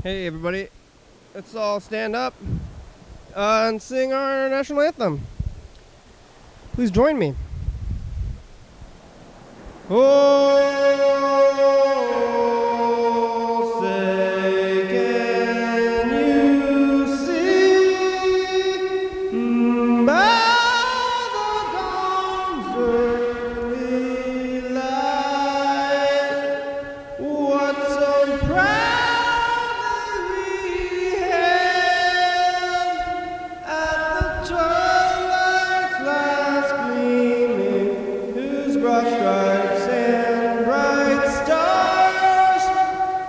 Hey everybody, let's all stand up and sing our national anthem. Please join me. Oh, say can you see by the dawn's early light what so proudly we hailed at the twilight's last gleaming, whose broad stripes and bright stars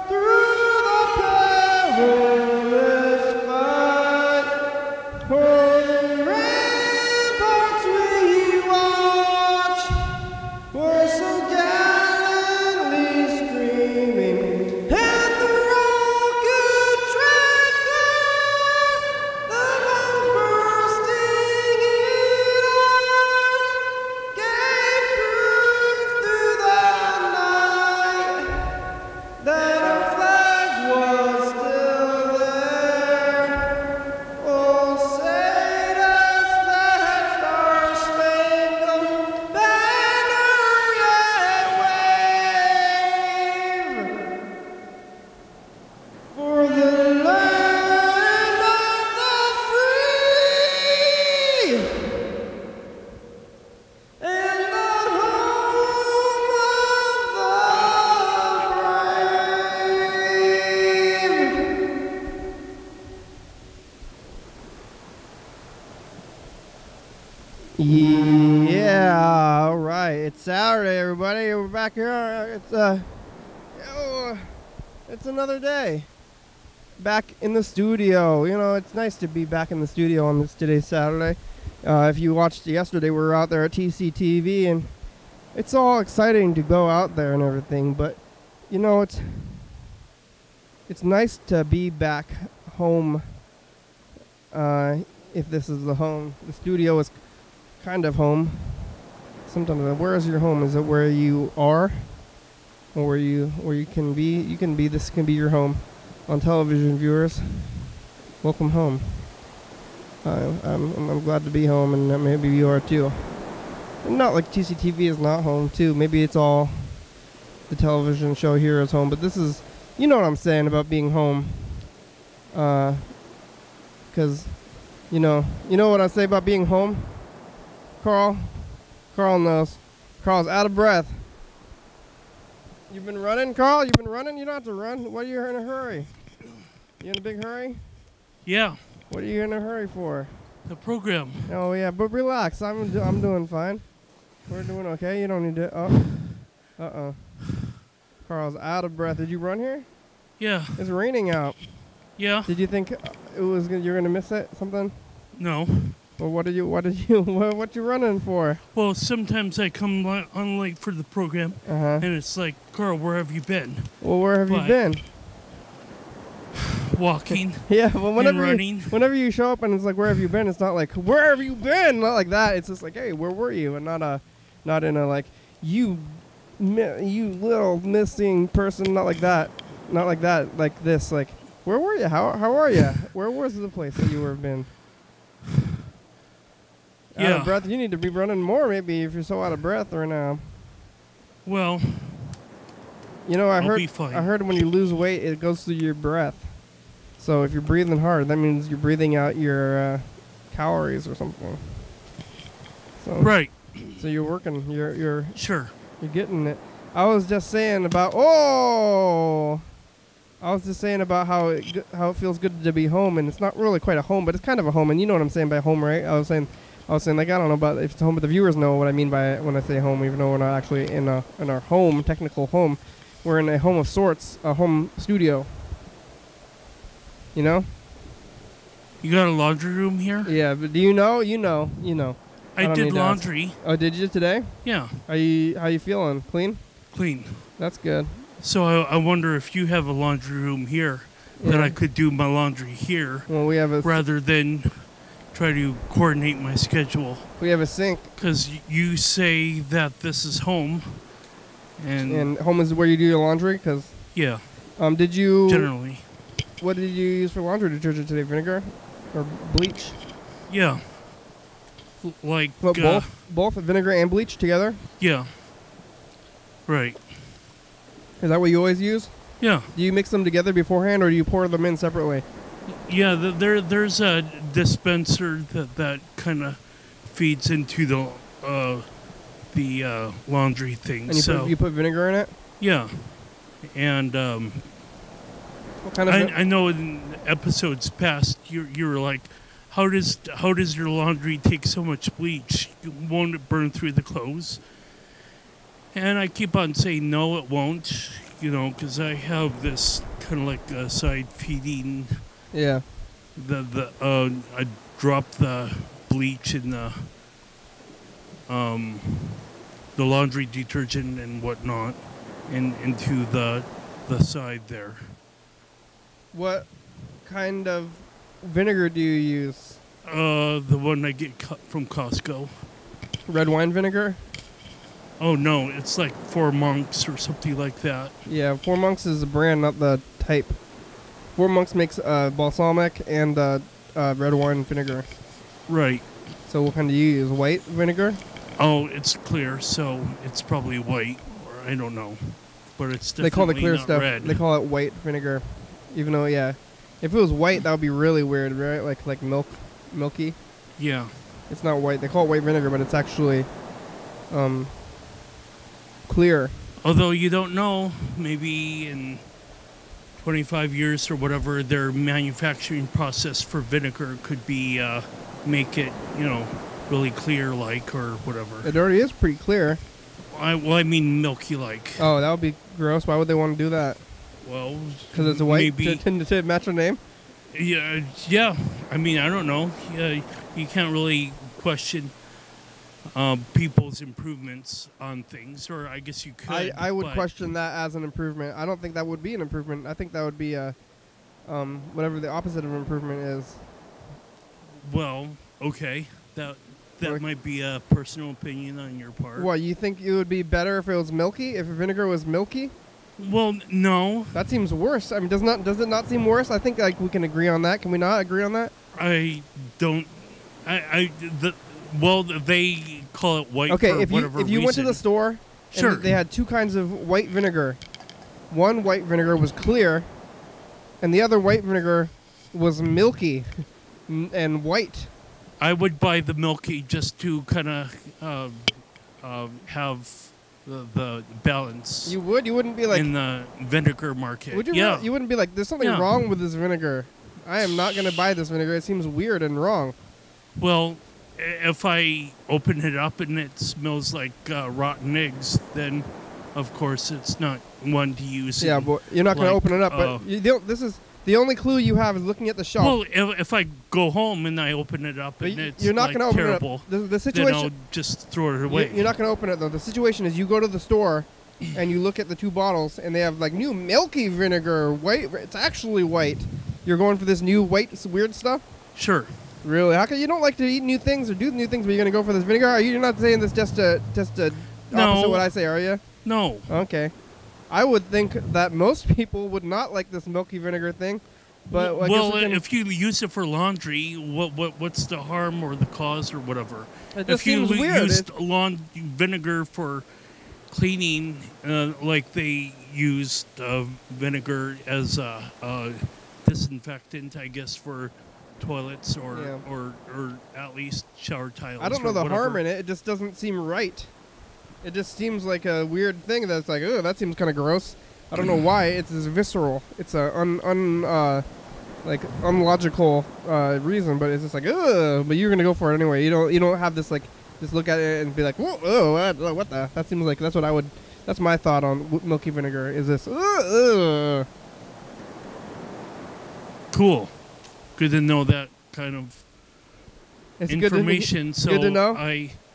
through the perilous fight o'er the ramparts we watch were so gallantly screaming, and the rockets red glare, the bombs bursting in arc, gave proof through the night that our flag was still there. Oh, say does that star-spangled banner yet wave for the land of the free and the home of the brave. Yeah, all right. It's Saturday, everybody. We're back here. It's another day. Back in the studio. You know, it's nice to be back in the studio on today's Saturday. If you watched yesterday, we were out there at TCTV, and it's all exciting to go out there and everything. But you know, it's nice to be back home. If this is the home, the studio is kind of home. Sometimes, where is your home? Is it where you are, or where you can be? You can be. This can be your home. On television viewers, welcome home. I'm glad to be home, and maybe you are too. And not like TCTV is not home too. Maybe it's all the television show here is home, but this is, you know what I'm saying about being home. Because, you know what I say about being home. Carl knows. Carl's out of breath. You've been running, Carl? You've been running? You don't have to run. Why are you in a hurry? You in a big hurry? Yeah, What are you in a hurry for? the program. Oh yeah, but relax. I'm doing fine. We're doing okay. You don't need to. Uh-oh. Carl's out of breath. Did you run here? Yeah, It's raining out. yeah, Did you think you're gonna miss it? Something? no. Well, what you running for? Well, sometimes I come on late for the program, Uh-huh. and it's like, Carl, where have you been? Well, where have you But- been? Walking Yeah, well, and running. whenever you show up and it's like, where have you been? It's not like, where have you been? Not like that. It's just like, hey, where were you? And not in a like, you little missing person. Not like that. Not like that. Like this. Like, where were you? How are you? Where was the place that you were been? Out Yeah. of breath. You need to be running more, maybe, if you're so out of breath right now. Well, You know, I I'll be fine. heard when you lose weight, it goes through your breath. So if you're breathing hard, that means you're breathing out your calories or something. So, right, So you're working. You're sure. getting it. I was just saying about how it feels good to be home, and it's not really quite a home, but it's kind of a home. And you know what I'm saying by home, right? I was saying like, I don't know about if it's a home, but the viewers know what I mean by it when I say home, even though we're not actually in our home, technical home. We're in a home of sorts, a home studio. You know? You got a laundry room here? Yeah, but do you know? You know. I don't did need to ask. laundry. Oh, did you today? Yeah, How you feeling? Clean? clean. That's good. So I wonder if you have a laundry room here that I could do my laundry here Well, we have a rather than try to coordinate my schedule. we have a sink, Because you say that this is home, and and home is where you do your laundry. Cause yeah, did you generally. What did you use for laundry detergent today? Vinegar or bleach? Yeah. Like What, both vinegar and bleach together? Yeah. Right. Is that what you always use? Yeah. Do you mix them together beforehand, or do you pour them in separately? Yeah, there's a dispenser that kind of feeds into the laundry thing. And you put vinegar in it? Yeah. And what kind of I know in episodes past you were like, how does your laundry take so much bleach? Won't it burn through the clothes? And I keep on saying no, it won't. You know, because I have this kind of like a side feeding. Yeah. I drop the bleach in the laundry detergent and whatnot, into the side there. What kind of vinegar do you use? The one I get from Costco. Red wine vinegar? Oh no, it's like Four Monks or something like that. Yeah, Four Monks is the brand, not the type. Four Monks makes balsamic and red wine vinegar. Right. So what kind do you use? White vinegar? Oh, it's clear, so it's probably white, or I don't know, but it's definitely they call the clear not stuff. red. They call it white vinegar, even though if it was white, that would be really weird, right? Like Milky. Yeah. It's not white. They call it white vinegar, but it's actually clear. Although you don't know, maybe in 25 years or whatever, their manufacturing process for vinegar could be make it, really clear like or whatever. It already is pretty clear. I mean milky like. Oh, that would be gross. Why would they want to do that? Well, because it's a white maybe to match their name. Yeah. I mean, I don't know. Yeah, you can't really question people's improvements on things, or I guess you could. I would question that as an improvement. I don't think that would be an improvement. I think that would be whatever the opposite of improvement is. Well, okay, that might be a personal opinion on your part. What, you think it would be better if it was milky? If vinegar was milky? Well, no. That seems worse. I mean, does it not seem worse? I think we can agree on that. Can we not agree on that? I don't. Well, they call it white. Okay, for if whatever you went to reason. the store, sure, and they had two kinds of white vinegar. One white vinegar was clear, and the other white vinegar was milky and white. I would buy the milky just to kind of have the balance. You would? You wouldn't be like in the vinegar market. Would you? Yeah. Really? You wouldn't be like, there's something wrong with this vinegar. I am not going to buy this vinegar. It seems weird and wrong. Well, if I open it up and it smells like rotten eggs, then of course it's not one to use. Yeah, but you're not going to open it up. But this is the only clue you have is looking at the shelf. Well, if I go home and I open it up and it's you're not gonna terrible, open it up. The situation, then I'll just throw it away. You're not going to open it though. The situation is you go to the store and you look at the two bottles and they have like new milky vinegar, white. It's actually white. You're going for this new white weird stuff? Sure. Really? How come you don't like to eat new things or do new things, but you're going to go for this vinegar? You're not saying this just to opposite what I say, are you? No. Okay. I would think that most people would not like this milky vinegar thing, but if you use it for laundry, what's the harm or the cause or whatever? It just if you seems weird. used vinegar for cleaning, like they used vinegar as a disinfectant, I guess, for toilets or at least shower tiles. I don't know the harm in it. It just doesn't seem right. It just seems like a weird thing that's like, oh, that seems kind of gross. I don't know why. It's visceral. It's a unlogical reason, but it's just like, ugh. But you're gonna go for it anyway. You don't have this like just look at it and be like, whoa, what the? That seems like that's what I would. That's my thought on milky vinegar. Is this? Cool. Good to know that kind of information. Good to know.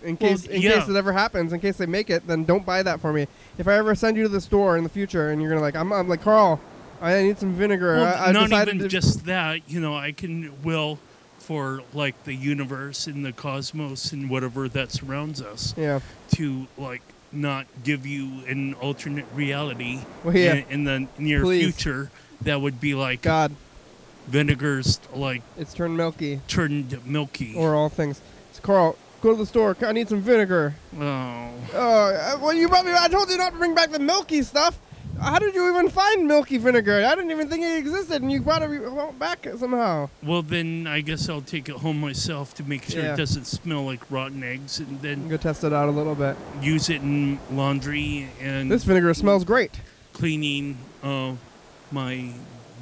In case case it ever happens, in case they make it, then don't buy that for me. If I ever send you to the store in the future and you're gonna like, I'm like, Carl, I need some vinegar. Well, not even just that. I can for like the universe and the cosmos and whatever that surrounds us. Yeah. To like not give you an alternate reality in the near future that would be like God. vinegar's like It's turned milky. turned milky. Or all things. So Carl, go to the store. I need some vinegar. Oh. Well, you brought me. I told you not to bring back the milky stuff. How did you even find milky vinegar? I didn't even think it existed, and you brought it back somehow. Well, then I guess I'll take it home myself to make sure it doesn't smell like rotten eggs, and then go test it out a little bit. Use it in laundry and this vinegar smells great. Cleaning my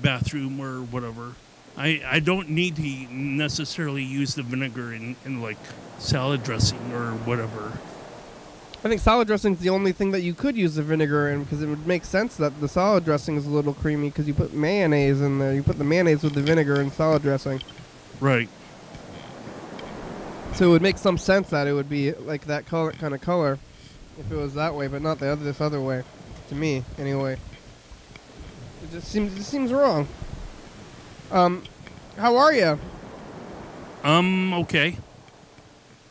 bathroom or whatever. I don't need to necessarily use the vinegar in like salad dressing or whatever. I think salad dressing is the only thing that you could use the vinegar in, because it would make sense that the salad dressing is a little creamy because you put mayonnaise in there. You put the mayonnaise with the vinegar in salad dressing. Right. So it would make some sense that it would be like that kind of color if it was that way, but not this other way. To me, anyway. It just seems wrong. How are you? Okay.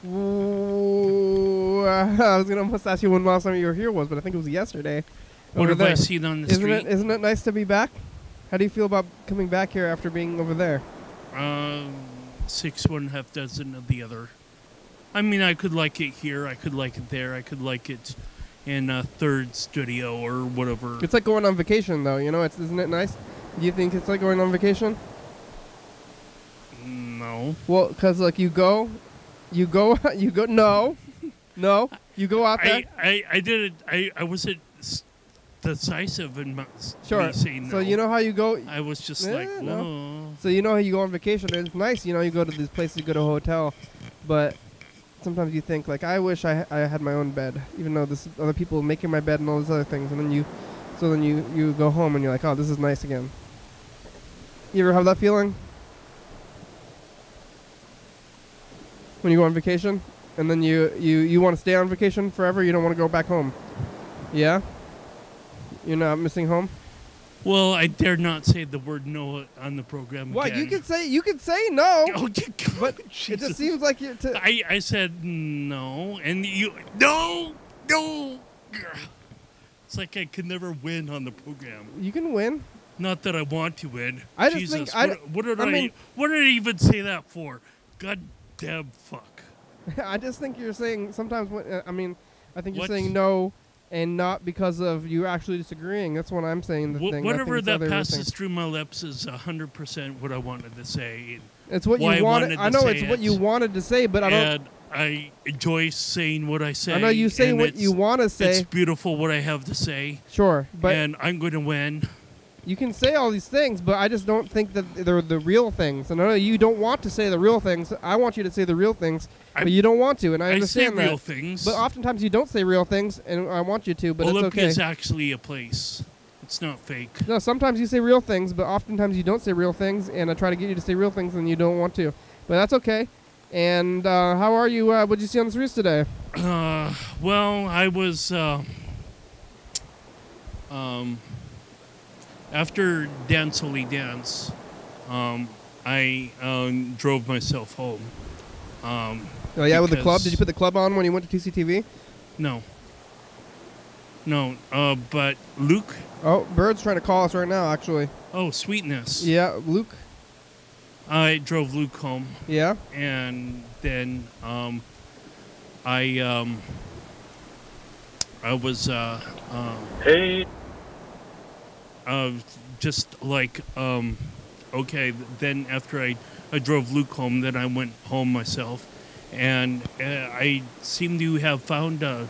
Ooh, I was gonna almost ask you when last time you were here was, but I think it was yesterday. What have I seen on the street? Isn't it nice to be back? How do you feel about coming back here after being over there? 6 1/2 dozen of the other. I mean, I could like it here. I could like it there. I could like it in a third studio or whatever. It's like going on vacation, though. You know, isn't it nice? Do you think it's like going on vacation? No. Well, because like you go. No, you go out there. I did it. I wasn't decisive in my saying no. So you know how you go. I was just like, whoa. No. So you know how you go on vacation. It's nice, you know. You go to these places, you go to a hotel, but sometimes you think like, I wish I had my own bed, even though this other people making my bed and all these other things, and then you go home and you're like, oh, this is nice again. You ever have that feeling? When you go on vacation, and then you want to stay on vacation forever, you don't want to go back home. Yeah? You're not missing home? Well, I dare not say the word no on the program What? again. You could say no. Oh, but Jesus. It just seems like you. I said no, and you no. It's like I could never win on the program. You can win. Not that I want to win. I just Jesus, think what did I even say that for? God damn fuck. I just think you're saying sometimes. I think you're saying no, and not because of you actually disagreeing. That's what I'm saying. Whatever that passes through my lips is 100% what I wanted to say. It's what you wanted. I know it's what you wanted to say, but I don't. And I enjoy saying what I say. I know you say what you want to say. It's beautiful what I have to say. Sure, but and I'm going to win. You can say all these things, but I just don't think that they're the real things. And I know you don't want to say the real things. I want you to say the real things, but you don't want to, and I understand that. I say real things. But oftentimes you don't say real things, and I want you to, but Olympia it's okay. is actually a place. It's not fake. No, sometimes you say real things, but oftentimes you don't say real things, and I try to get you to say real things, and you don't want to. But that's okay. And how are you? What did you see on the streets today? Well, I was... after Dance Holy Dance, I drove myself home. Oh yeah, with the club? Did you put the club on when you went to TCTV? No. But Luke... Oh, Bird's trying to call us right now, actually. Oh, sweetness. Yeah, Luke? I drove Luke home. Yeah? And then I was... Hey... just like, okay, then after I drove Luke home, then I went home myself, and I seem to have found a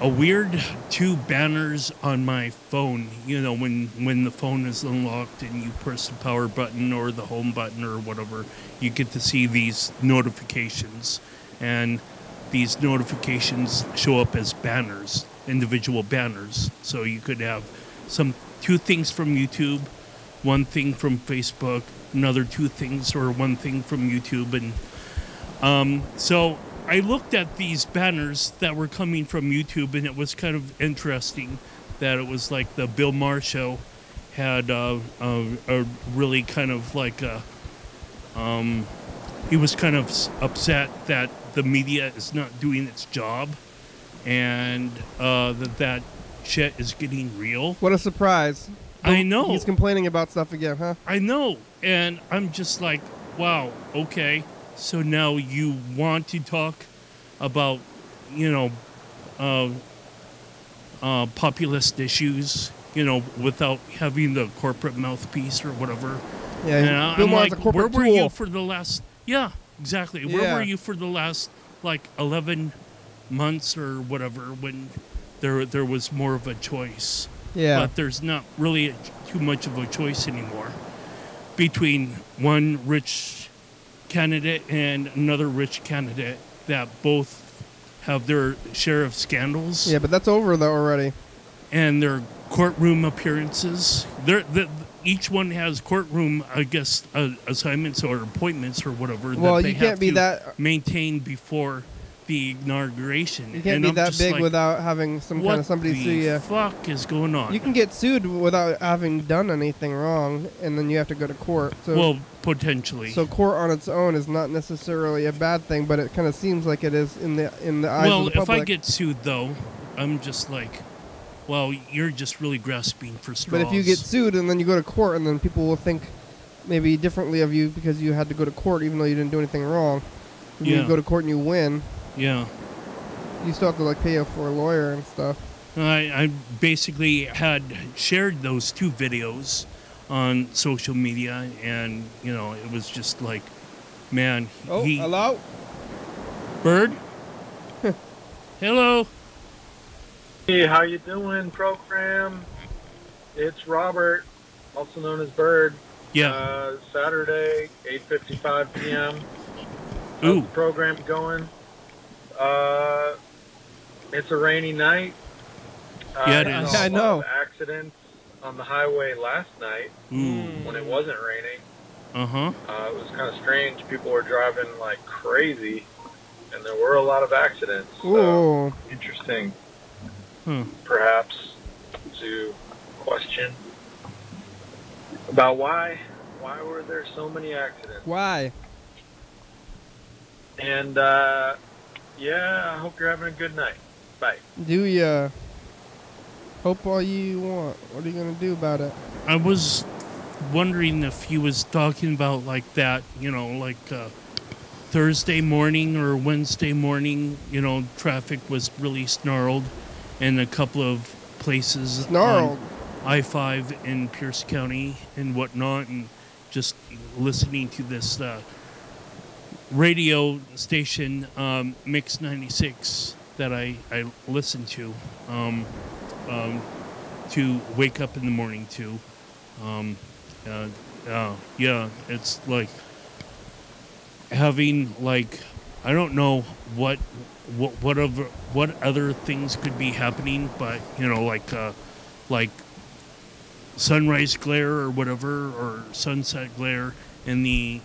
weird 2 banners on my phone. You know, when the phone is unlocked and you press the power button or the home button or whatever, you get to see these notifications, and these notifications show up as banners, individual banners, so you could have 2 things from YouTube, 1 thing from Facebook, another 2 things or 1 thing from YouTube. And so I looked at these banners that were coming from YouTube, and it was kind of interesting that it was like the Bill Maher show had a really kind of like he was kind of upset that the media is not doing its job, and that shit is getting real. What a surprise. I know. He's complaining about stuff again, huh? I know. And I'm just like, wow, okay. So now you want to talk about, populist issues, without having the corporate mouthpiece or whatever. Yeah, and I'm like, where were you for the last... Yeah, exactly. Yeah. Where were you for the last, 11 months or whatever when there was more of a choice? Yeah. But there's not really too much of a choice anymore between one rich candidate and another rich candidate that both have their share of scandals. Yeah, but that's over though already. And their courtroom appearances. Each one has courtroom, I guess, assignments or appointments or whatever. Well, that you they can't have be to that maintain before the inauguration. You can't and be I'm that just big like, without having some kind of somebody sue you. What the fuck is going on? You can get sued without having done anything wrong, and then you have to go to court. So, well, potentially. So court on its own is not necessarily a bad thing, but it kind of seems like it is in the eyes of the public. Well, if I get sued, though, I'm just like, well, you're just really grasping for straws. But if you get sued and then you go to court, and then people will think maybe differently of you because you had to go to court even though you didn't do anything wrong. When you go to court and you win. Yeah. You still have to pay for a lawyer and stuff. I basically had shared those two videos on social media, and it was just like, man. Oh, hello, Bird. Hello. Hey, how you doing, program? It's Robert, also known as Bird. Yeah. Saturday, 8:55 p.m. Ooh. How's the program going? It's a rainy night. Yeah, it is. I know. Accidents on the highway last night when it wasn't raining. Uh-huh. It was kind of strange. People were driving like crazy, and there were a lot of accidents. So interesting, perhaps, to question about why were there so many accidents? Why? And yeah, I hope you're having a good night. Bye. Do ya? Hope all you want. What are you gonna do about it? I was wondering if he was talking about that, Thursday morning or Wednesday morning, traffic was really snarled in a couple of places. Snarled? On I-5 in Pierce County and whatnot, and just listening to this radio station, Mix 96, that I listen to wake up in the morning to. Yeah, it's like having I don't know what other things could be happening, but like sunrise glare or whatever, or sunset glare in the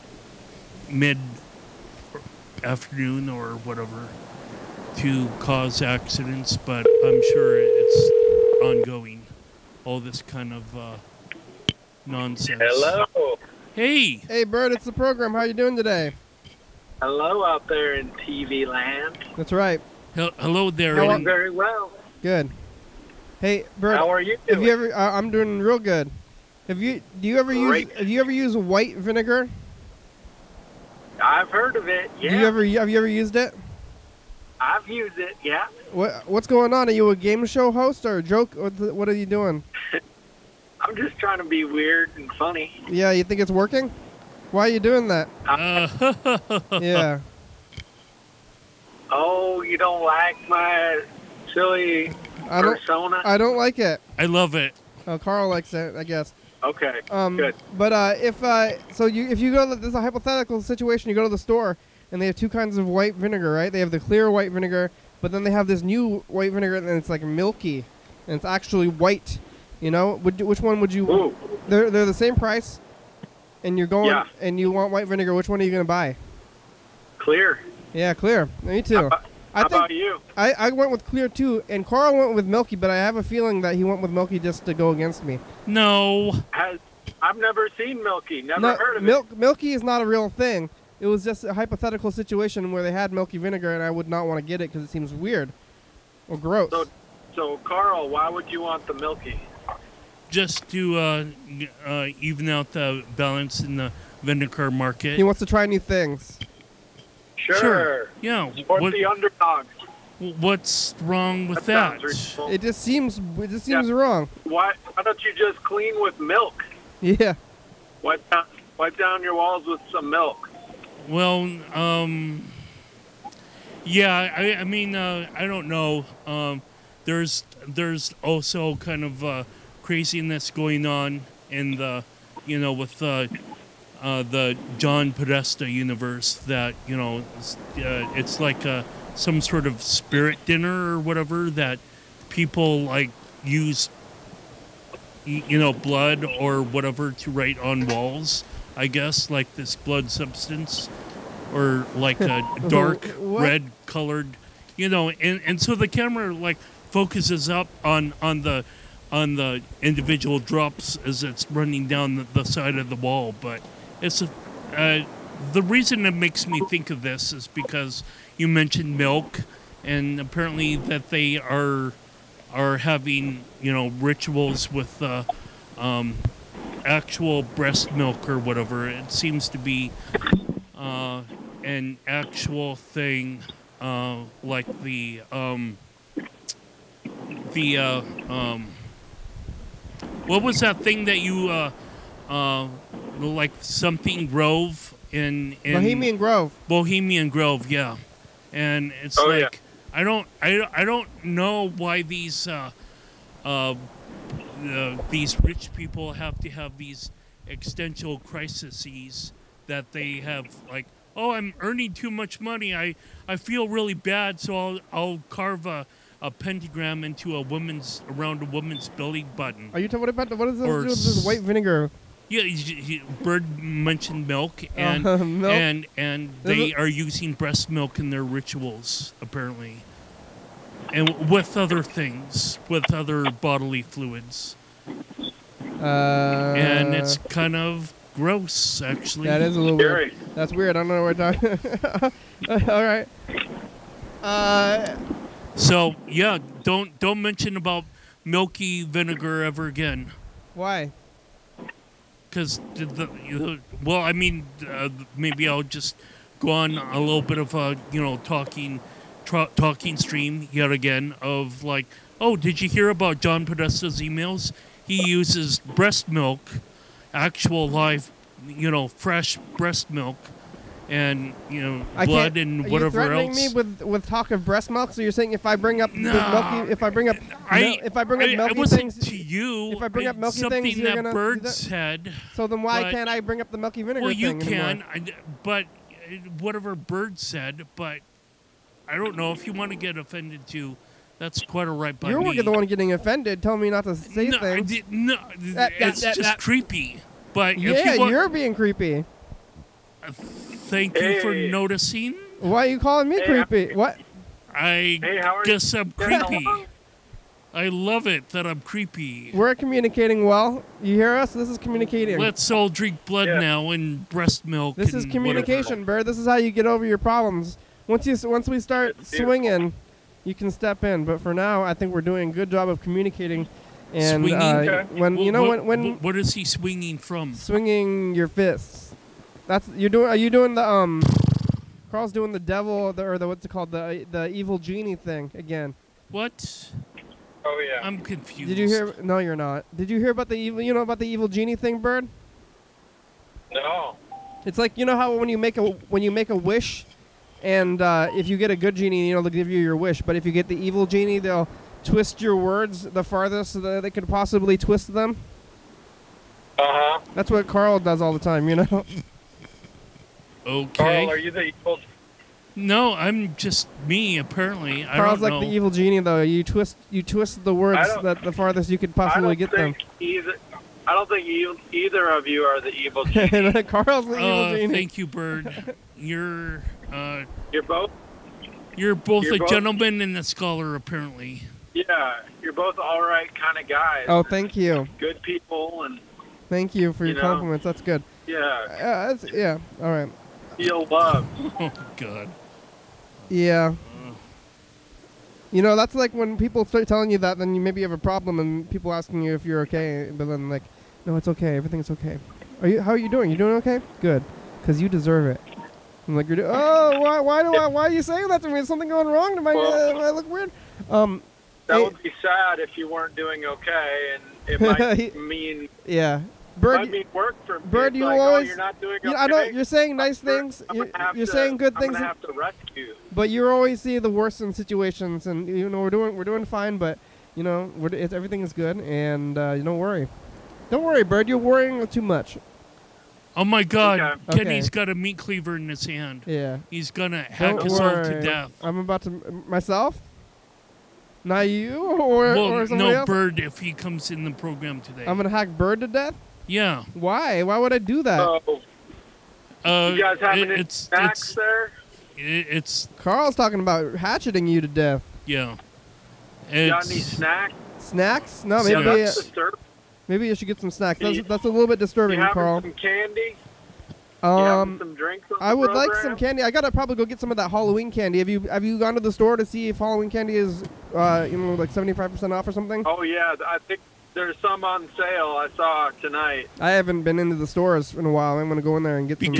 mid afternoon or whatever to cause accidents, but I'm sure it's ongoing. All this kind of nonsense. Hello. Hey. Hey, Bird, it's the program. How you doing today? Hello out there in TV land. That's right. Hello there. Doing very well. Good. Hey, Bird. How are you doing? Have you ever? I'm doing real good. Have you ever used white vinegar? I've heard of it. Yeah. Have you ever used it? I've used it. Yeah. What's going on? Are you a game show host or a joke? What are you doing? I'm just trying to be weird and funny. Yeah, you think it's working? Why are you doing that? Yeah. Oh, you don't like my silly persona? I don't like it. I love it. Oh, Carl likes it, I guess. Okay. Good. But if you go, this is a hypothetical situation. You go to the store and they have two kinds of white vinegar, right? They have the clear white vinegar, but then they have this new white vinegar, and it's like milky, and it's actually white. Which one would you? Ooh. They're the same price, and you're going and you want white vinegar. Which one are you gonna buy? Clear. Yeah, clear. Me too. How about you? I went with clear too, and Carl went with milky, but I have a feeling that he went with milky just to go against me. No. I've never seen Milky. Never heard of it. Milky is not a real thing. It was just a hypothetical situation where they had milky vinegar, and I would not want to get it because it seems weird or gross. So, Carl, why would you want the Milky? just to even out the balance in the vinegar market. He wants to try new things. Sure. Yeah. Support the underdog. What's wrong with that? It just seems wrong. Why don't you just clean with milk? Yeah. Wipe down your walls with some milk. Well, yeah. I mean, I don't know. There's also kind of craziness going on in the, with the John Podesta universe that, it's like some sort of spirit dinner or whatever that people like use, blood or whatever to write on walls, I guess, like this blood substance or like a dark red colored, and so the camera like focuses up on the individual drops as it's running down the side of the wall, but it's the reason it makes me think of this is because you mentioned milk, and apparently that they are having rituals with actual breast milk or whatever. It seems to be an actual thing, like the what was that thing that you like something Grove in Bohemian Grove. Bohemian Grove, yeah. And it's yeah. I don't know why these rich people have to have these existential crises that they have, like, oh, I'm earning too much money. I feel really bad, so I'll carve a pentagram into around a woman's belly button. Are you talking about what is this do with this white vinegar? Yeah, Bird mentioned milk, and milk? and they are using breast milk in their rituals apparently, and with other things, with other bodily fluids, and it's kind of gross, actually. That is a little weird. That's weird. I don't know what we're talking. All right. So yeah, don't mention about milky vinegar ever again. Why? Because well, I mean, maybe I'll just go on a little bit of a talking stream yet again of like, oh, did you hear about John Podesta's emails? He uses breast milk, actual live, fresh breast milk, and blood and whatever else. Are you threatening me with talk of breast milk? So you're saying if I bring up milky, if I bring up milky things to you, if I bring up milky something things, you're that gonna Bird said. So then why can't I bring up the milky vinegar well, thing? Well, you can, anymore? but whatever Bird said, but I don't know if you want to get offended too. That's quite all right by me. You're the one getting offended. Tell me not to say things. It's just creepy. But yeah, you're being creepy. Thank you for noticing. Why are you calling me creepy? What? I guess I'm creepy. I love it that I'm creepy. We're communicating well. You hear us? This is communicating. Let's all drink blood now and breast milk. This is communication, Bird. This is how you get over your problems. Once we start swinging, you can step in. But for now, I think we're doing a good job of communicating. And swinging? What is he swinging from? Swinging your fists. Are you doing the Carl's doing the devil or the what's it called, the evil genie thing again? What? Oh yeah. I'm confused. Did you hear? No, you're not. Did you hear about the evil? You know about the evil genie thing, Bird? No. It's like, you know how when you make a wish, and if you get a good genie, they'll give you your wish. But if you get the evil genie, they'll twist your words the farthest that they could possibly twist them. That's what Carl does all the time, Okay. Carl, are you the evil? No, I'm just me. Apparently, Carl's I don't know. like the evil genie, though. You twist the words that the farthest you could possibly get them. I don't think either of you are the evil genie. Carl's the evil genie. Thank you, Bird. You're both. You're both a gentleman and a scholar, apparently. Yeah, you're both all right kind of guys. Oh, thank you. Good people and. Thank you for your compliments. That's good. Yeah. Yeah. All right. Feel love. Oh God. Yeah. You know, that's like when people start telling you that, then you maybe have a problem, and people asking you if you're okay, but then like, no, it's okay, everything's okay. How are you doing? You doing okay? Good, because you deserve it. I'm like, why are you saying that to me? Is something going wrong? Do I look weird? That would be sad if you weren't doing okay, and it might mean Bird, might mean work for Bird, you like, always. you're not doing okay. I know you're saying nice things. You're saying good things. I'm gonna have to rescue. But you always see the worst in situations, and you know we're doing fine. But you know everything is good, and you don't worry. Don't worry, Bird. You're worrying too much. Oh my God! Okay. Kenny's got a meat cleaver in his hand. Yeah. He's gonna hack us all to death. I'm about to myself. Not you or somebody else? Bird. If he comes in the program today, I'm gonna hack Bird to death. Yeah. Why? Why would I do that? You guys have any snacks there? It's Carl's talking about hatcheting you to death. Yeah. You got any snacks? Snacks? No, maybe. That's disturbing. Maybe you should get some snacks. That's a little bit disturbing, Carl. Some candy? Some drinks I would like some candy. I gotta probably go get some of that Halloween candy. Have you gone to the store to see if Halloween candy is like 75% off or something? Oh yeah, I think there's some on sale. I saw tonight. I haven't been into the stores in a while. I'm gonna go in there and get some.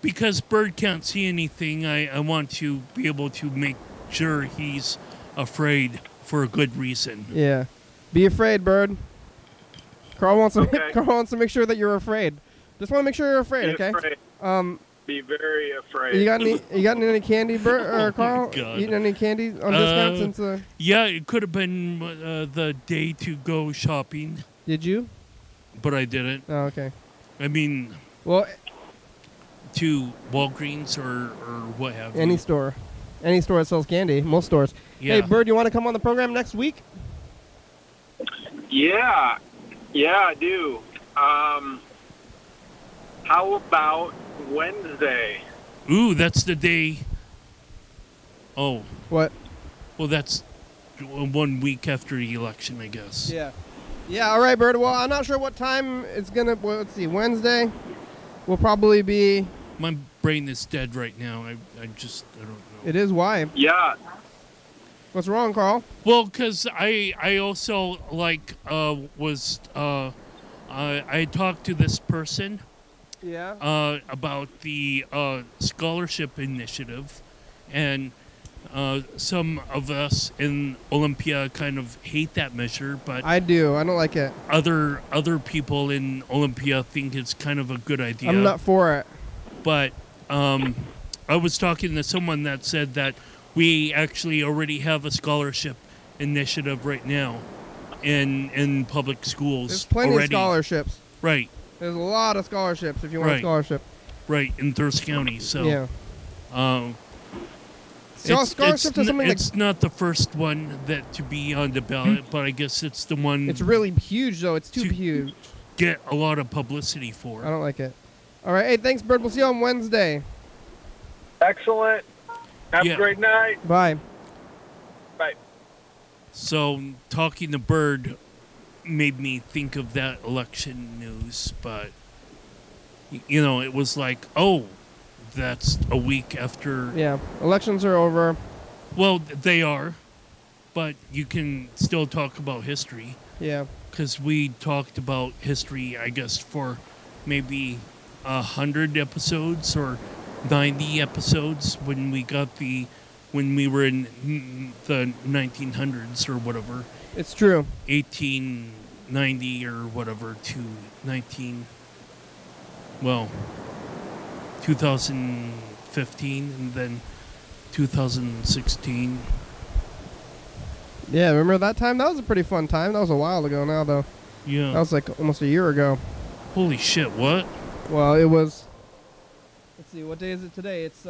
Because Bird can't see anything. I want to be able to make sure he's afraid for a good reason. Yeah, be afraid, Bird. Carl wants to make sure that you're afraid. Just want to make sure you're afraid, be okay? Afraid. Be very afraid. You got any candy, Bert or Carl? God. Eating any candy on discount since? Yeah, it could have been the day to go shopping. Did you? But I didn't. Oh, okay. I mean, to Walgreens or what have you. Any store that sells candy. Most stores. Yeah. Hey, Bird, you want to come on the program next week? Yeah, I do. How about Wednesday? Ooh, that's the day. Oh. What? Well, that's 1 week after the election, I guess. Yeah. Yeah, all right, Bird. Well, I'm not sure what time it's going to... Well, let's see. Wednesday will probably be... My brain is dead right now. I don't know. It is. Why? Yeah. What's wrong, Carl? Well, because I also, I talked to this person... Yeah. About the scholarship initiative, and some of us in Olympia kind of hate that measure, but I do. I don't like it. Other people in Olympia think it's kind of a good idea. I'm not for it. But I was talking to someone that said that we actually already have a scholarship initiative right now in public schools. There's plenty already. of scholarships. Right. There's a lot of scholarships if you want a scholarship. Right, in Thurston County. So, yeah. It's not the first one to be on the ballot, but I guess it's the one. It's really huge, though. It's too huge. Get a lot of publicity for. I don't like it. All right. Hey, thanks, Bird. We'll see you on Wednesday. Excellent. Have a great night. Bye. Bye. So, talking to Bird made me think of that election news, but it was like, oh, that's a week after. Yeah, elections are over. Well, they are, but you can still talk about history. Yeah, because we talked about history, I guess, for maybe 100 episodes or 90 episodes when we were in the 1900s or whatever. It's true. 1890 or whatever to 2015 and then 2016. Yeah, remember that time? That was a pretty fun time. That was a while ago now, though. Yeah. That was like almost a year ago. Holy shit, what? Well, it was... Let's see, what day is it today? It's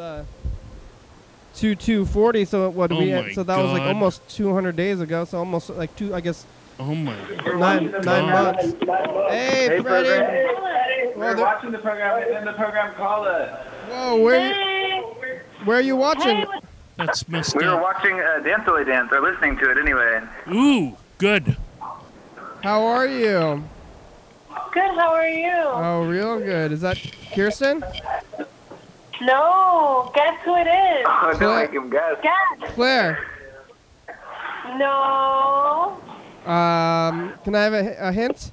2/2/40, so what we had, so that was like almost 200 days ago, so almost like Oh my God. 9 months. Hey, Freddie. We're watching the program, and then the program called us. Whoa, where are you watching? That's messed up. We were watching Dance-Away Dance, or listening to it anyway. Ooh, good. How are you? Good, how are you? Oh, real good. Is that Kirsten? No, guess who it is? Oh, don't make him guess. Guess. Claire. No. Can I have a hint?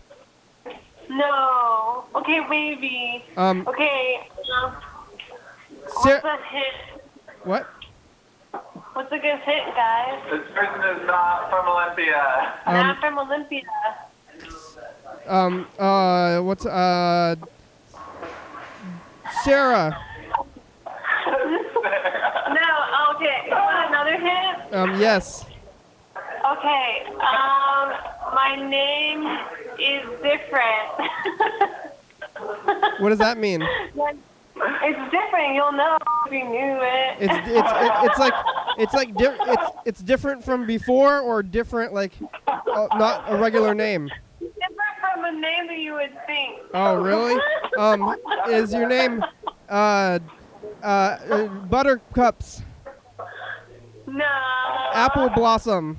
No. Okay, maybe. Okay. What's a hint? What? What's a good hint, guys? This person is not from Olympia. Not from Olympia. What's Sarah? No. Okay. You want another hint? Yes. Okay. My name is different. What does that mean? It's different. You'll know if you knew it. It's different from before, or different like not a regular name. Different from a name that you would think. Oh really? Is your name Buttercups? No. Apple Blossom?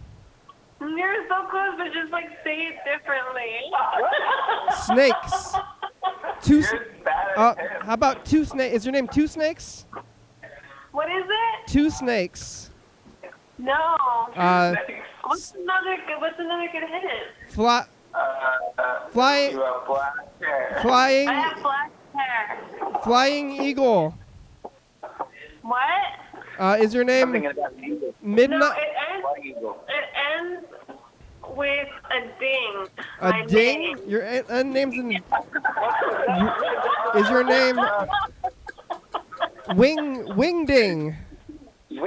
You're so close, but just like say it differently. Snakes? How about two snakes? Is your name Two Snakes? What is it? Two Snakes. No. What's another good hint? Flying. I have black hair. Flying Eagle. What? Is your name Midnight? No, it ends with a ding. A ding? Your name's in. Is your name Wingding? No,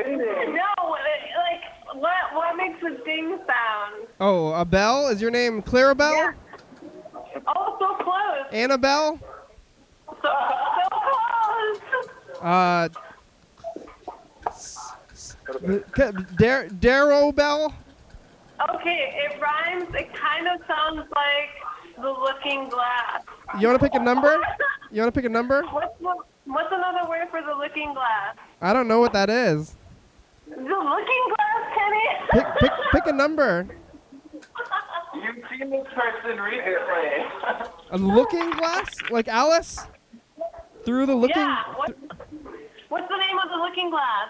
what makes a ding sound? Oh, a bell? Is your name Clarabelle? Yeah. Oh, so close. Annabelle? So close. Darrowbell? Okay, it rhymes. It kind of sounds like the Looking Glass. You want to pick a number? You want to pick a number? What's another word for the Looking Glass? I don't know what that is. The Looking Glass, Kenny. Pick a number. You've seen this person recently. A looking glass? Like Alice? Through the looking... Yeah. What's the name of the Looking Glass?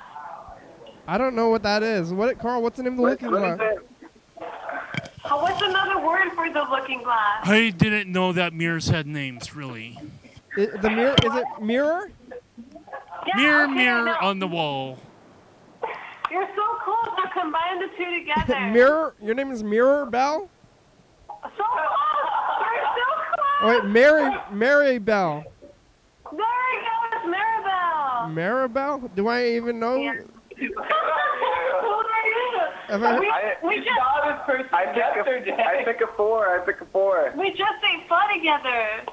I don't know what that is. Carl, what's the name of the looking glass? What's another word for the Looking Glass? I didn't know that mirrors had names, really. The mirror? Is it mirror? Yeah, mirror on the wall. You're so close. Now combine the two together. Mirror? Your name is Mirror Bell? So close. You're so close. Oh, wait, Mary Bell. There we go. It's Maribel. Maribel? Do I even know? Yeah. We just saw this person yesterday. I pick a four. We just ate pho together.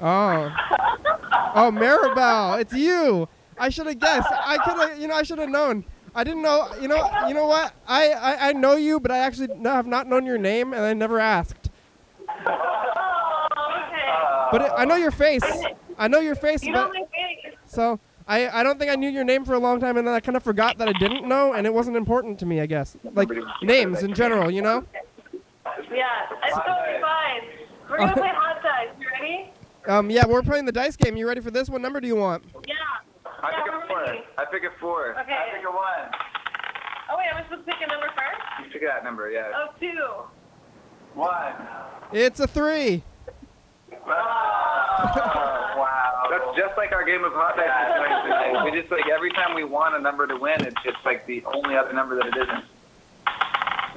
Oh, Maribel, it's you. I should have guessed. I should have known. I didn't know. You know what? I know you, but I actually have not known your name, and I never asked. Oh, okay. But I know your face. I know your face. You know my face. So I don't think I knew your name for a long time, and then I kind of forgot that I didn't know, and it wasn't important to me, I guess. Like names in general, you know? Yeah, it's totally fine. We're gonna play hot dice. You ready? Yeah, we're playing the dice game. You ready for this? What number do you want? Yeah. I pick a four. Okay. I pick a one. Oh wait, am I supposed to pick a number first? You pick that number, yeah. Oh, 2. 1. It's a 3. Wow. That's just like our game of hot dice. We just like every time we want a number to win, it's just like the only other number that it isn't.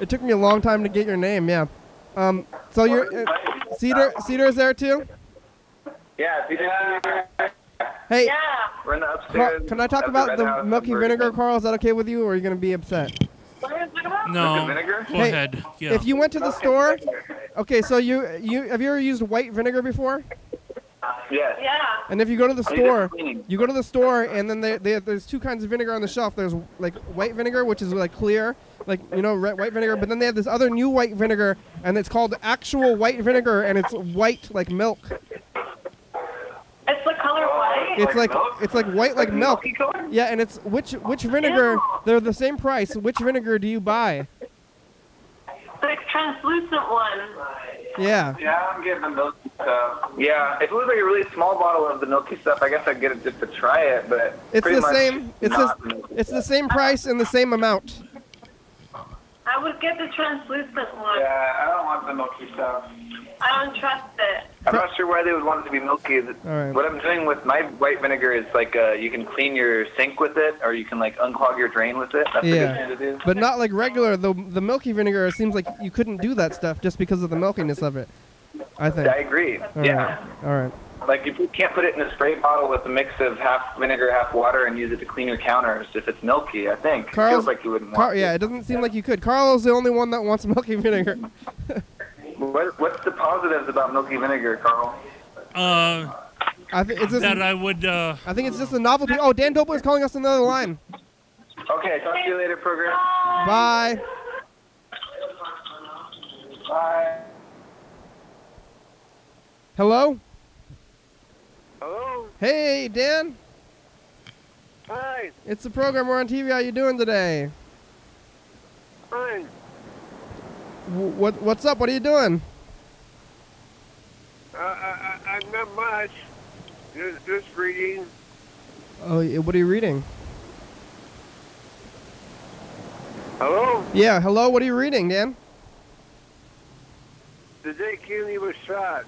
It took me a long time to get your name, yeah. So you're Cedar's there too? Yeah, Cedar's. Hey, Yeah. We're in the upstairs. can I talk about the Milky Vinegar, Carl? Is that okay with you, or are you going to be upset? What are we talking about? No. Vinegar? Go ahead. Yeah. If you went to the store, okay, so you have you ever used white vinegar before? Yes. Yeah. And if you go to the store, and then there's two kinds of vinegar on the shelf. There's like white vinegar, which is like clear, like white vinegar. But then they have this other new white vinegar, and it's called actual white vinegar, and it's white like milk. It's the color white. It's like white like milk. Yeah, and it's which vinegar? Ew. They're the same price. Which vinegar do you buy? The translucent one. Yeah. Yeah, I'm getting the milky stuff. Yeah, if it was like a really small bottle of the milky stuff, I guess I'd get it just to try it. But It's pretty the much same. It's the same price and the same amount. I I would get the translucent one. Yeah, I don't want the milky stuff. I don't trust it. I'm not sure why they would want it to be milky. right. What I'm doing with my white vinegar is like you can clean your sink with it, or you can like unclog your drain with it. That's a good thing to do. But not like regular. The milky vinegar, it seems like you couldn't do that stuff just because of the milkiness of it. I think. I agree. Yeah. All right. Like you can't put it in a spray bottle with a mix of half vinegar, half water, and use it to clean your counters if it's milky. I think it feels like you wouldn't want. Yeah, it doesn't seem like you could. Carlo's the only one that wants milky vinegar. What's the positives about milky vinegar, Carl? I think it's just that I would. I think it's just a novelty. Oh, Dan Dobler's calling us another line. Okay, talk to you later, program. Bye. Bye. Hello? Hello? Hey, Dan. Hi. It's the program. We're on TV. How you doing today? Fine. What's up? What are you doing? I'm not much. Just reading. Oh, what are you reading? Hello? Yeah, hello. What are you reading, Dan? The day Kennedy was shot.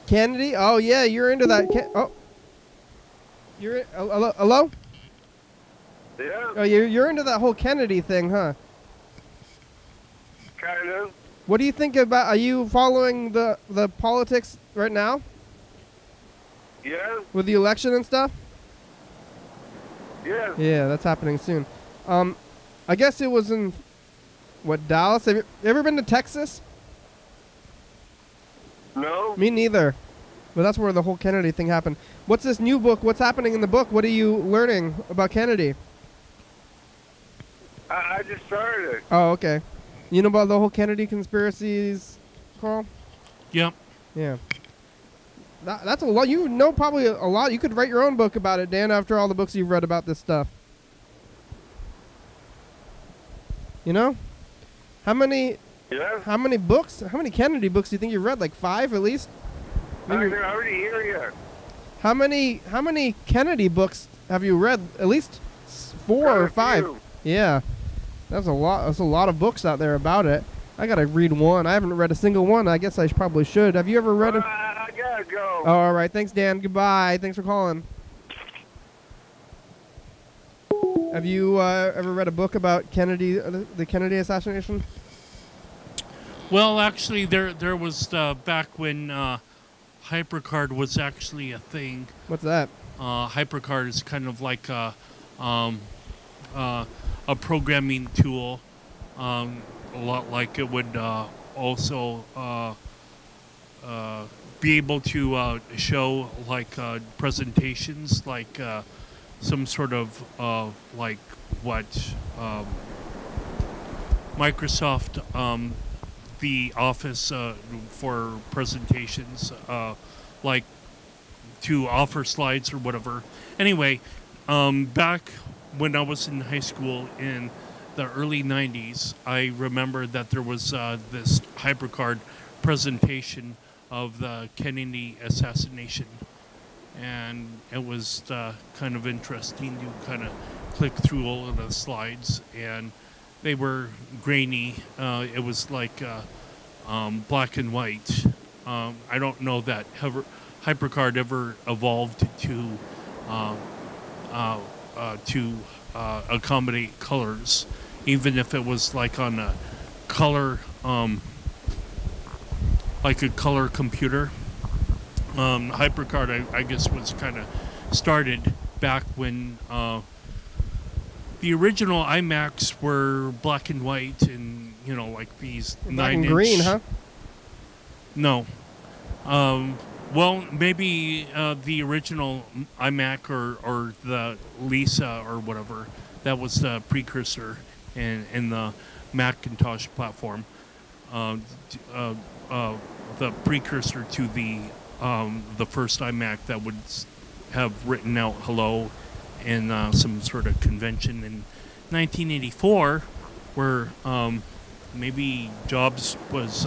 Kennedy? Oh, yeah, you're into that. You're hello? Yeah? Oh, you're into that whole Kennedy thing, huh? Kind of. What do you think about? Are you following the politics right now Yeah? with the election and stuff? Yeah. Yeah, that's happening soon. I guess it was in Dallas. Have you ever been to Texas? No? Me neither. But that's where the whole Kennedy thing happened. What's this new book? What's happening in the book? What are you learning about Kennedy? I just started it. Oh, okay. You know about the whole Kennedy conspiracies, Carl? Yep. Yeah. That's a lot. You know probably a lot. You could write your own book about it, Dan, after all the books you've read about this stuff. You know? How many books? How many Kennedy books do you think you've read? Like 5 at least? I can already hear you. How many Kennedy books have you read? At least 4 or 5. Yeah. That's a lot. That's a lot of books out there about it. I gotta read one. I haven't read a single one. I guess I probably should. Have you ever read it? I gotta go. Oh, all right. Thanks, Dan. Goodbye. Thanks for calling. Have you ever read a book about Kennedy, the Kennedy assassination? Well, actually, there was back when HyperCard was actually a thing. What's that? HyperCard is kind of like a programming tool, a lot like it would also be able to show like presentations, like some sort of like what Microsoft, the Office for presentations, like to offer slides or whatever. Anyway, back when I was in high school in the early 90s, I remember that there was this HyperCard presentation of the Kennedy assassination. And it was kind of interesting to kind of click through all of the slides. And they were grainy. It was like black and white. I don't know that HyperCard ever evolved to accommodate colors, even if it was like on a color, like a color computer. HyperCard, I guess, was kind of started back when the original iMacs were black and white, and you know, like these black 9-inch. and green, huh? No. Well, maybe the original iMac or the Lisa or whatever, that was the precursor in the Macintosh platform. The precursor to the first iMac that would have written out hello in some sort of convention in 1984, where maybe Jobs was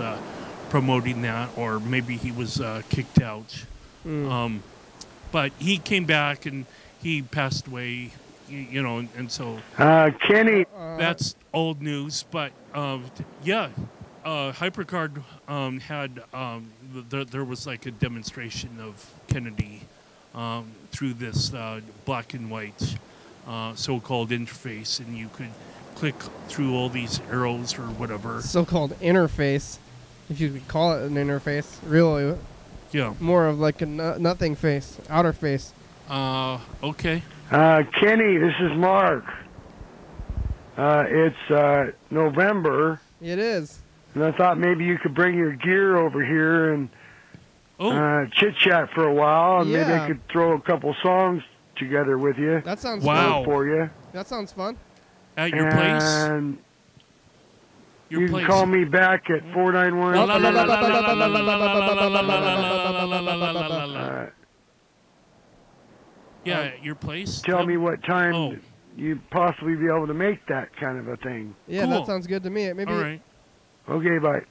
promoting that, or maybe he was kicked out. But he came back and he passed away, you know, and so Kenny. that's old news. But Yeah. HyperCard had there was like a demonstration of Kennedy through this black and white so-called interface, and you could click through all these arrows or whatever. So-called interface, if you could call it an interface, really. Yeah. More of like a nothing face, outer face. Okay. Kenny, this is Mark. It's November. It is. And I thought maybe you could bring your gear over here and chit-chat for a while, and maybe I could throw a couple songs together with you. That sounds fun for you. That sounds fun. At your place? And you can call me back at 491. Yeah, at your place. Tell me what time you'd possibly be able to make that kind of a thing. Yeah, that sounds good to me. Maybe. All right. Okay, bye.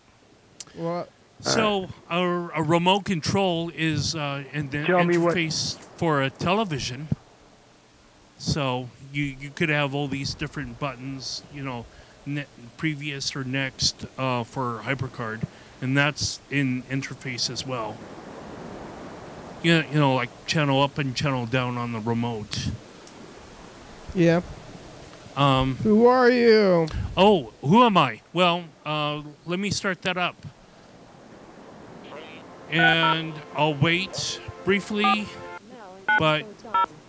Well, so a remote control is an interface for a television. So you could have all these different buttons, you know, previous or next for HyperCard, and that's in interface as well. You know, like channel up and channel down on the remote. Yeah. Who are you? Oh, who am I? Well, let me start that up. And I'll wait briefly, but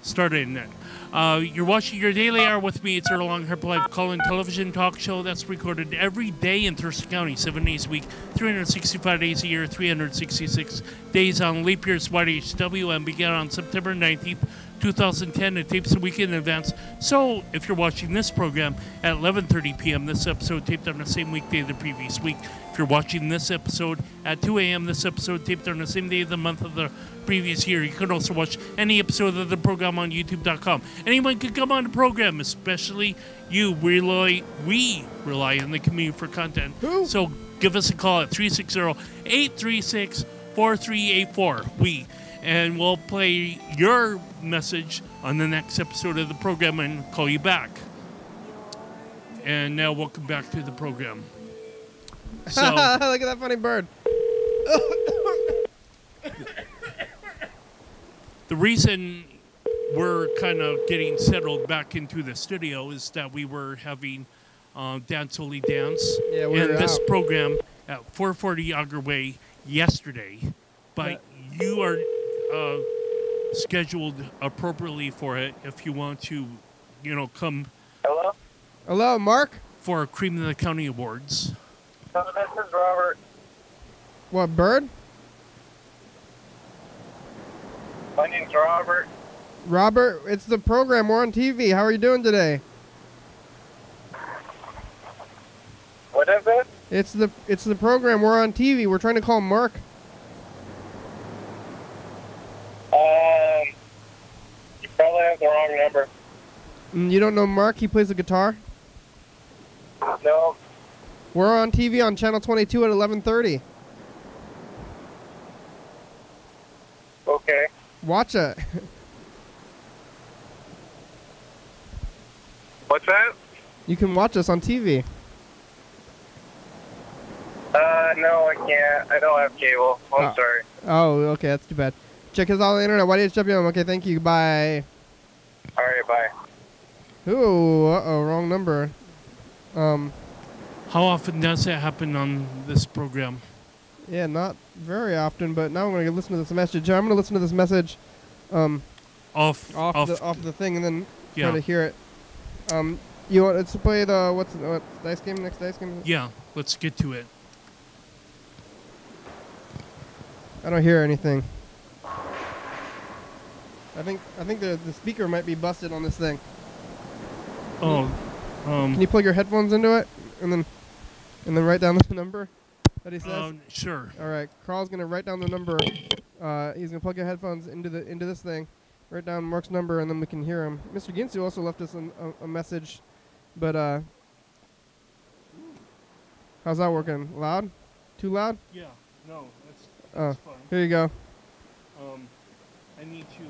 starting it. You're watching Your Daily Hour with me. It's our long Live call-in television talk show that's recorded every day in Thurston County, 7 days a week, 365 days a year, 366 days on leap years. YDHWM began on September 19th, 2010. It tapes a week in advance. So if you're watching this program at 11:30 p.m., this episode taped on the same weekday the previous week. If you're watching this episode at 2 a.m., this episode taped on the same day of the month of the previous year. You can also watch any episode of the program on YouTube.com. Anyone can come on the program, especially you. We rely on the community for content. So give us a call at 360-836-4384. And we'll play your message on the next episode of the program and call you back. And now welcome back to the program. So, look at that funny bird. The reason we're kind of getting settled back into the studio is that we were having Dance Only Dance and this program at 440 Auger Way yesterday. But you are scheduled appropriately for it if you want to, you know, come. Hello? Hello, Mark? For Cream of the County Awards. So this is Robert. What, bird? My name's Robert. Robert, it's the program. We're on TV. How are you doing today? What is it? It's the program. We're on TV. We're trying to call Mark. You probably have the wrong number. You don't know Mark? He plays the guitar? No. We're on TV on Channel 22 at 11:30. Okay. Watch it. What's that? You can watch us on TV. No, I can't. I don't have cable. I'm sorry. Oh, okay. That's too bad. Check us out on the internet. YDHWM. Okay, thank you. Bye. All right, bye. Ooh, uh-oh, wrong number. How often does that happen on this program? Yeah, not very often, but now I'm going to listen to this message. I'm going to listen to this message off the thing and then try to hear it. You want us to play the what's dice game? Next dice game? Yeah, let's get to it. I don't hear anything. I think the speaker might be busted on this thing. Oh, can you plug your headphones into it and then write down the number that he says? Sure. All right, Carl's gonna write down the number. He's gonna plug your headphones into this thing, write down Mark's number, and then we can hear him. Mr. Ginsu also left us a message, but how's that working? Loud? Too loud? Yeah. No, that's fine. Here you go. I need to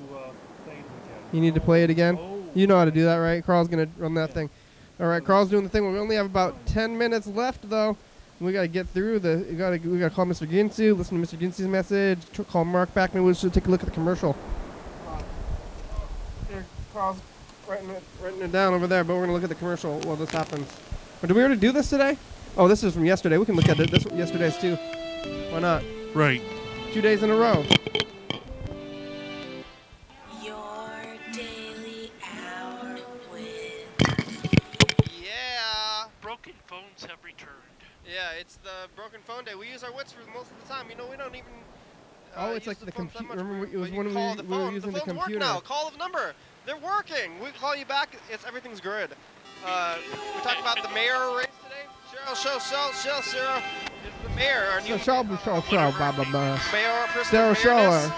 play it again. You need to play it again? Oh. You know how to do that, right? Carl's going to run that thing. All right, Carl's doing the thing. We only have about 10 minutes left, though. We got to get through the. We got to call Mr. Ginsu, listen to Mr. Ginsu's message, call Mark back. Maybe we should take a look at the commercial. There, Carl's writing it down over there, but we're gonna look at the commercial while this happens. But did we already do this today? Oh, this is from yesterday. We can look at it. This yesterday's too. Why not? Right. 2 days in a row. Your daily hour with. Yeah. Broken phones have returned. Yeah, it's the broken phone day. We use our wits for most of the time. You know, we don't even. Oh, it's like the computer. Remember, it was when we were using the phones computer. work now. Call the number. They're working. We call you back. Everything's good. We talked about the mayor race today. Cheryl, Sarah is the mayor. Our new mayor person. Sarah.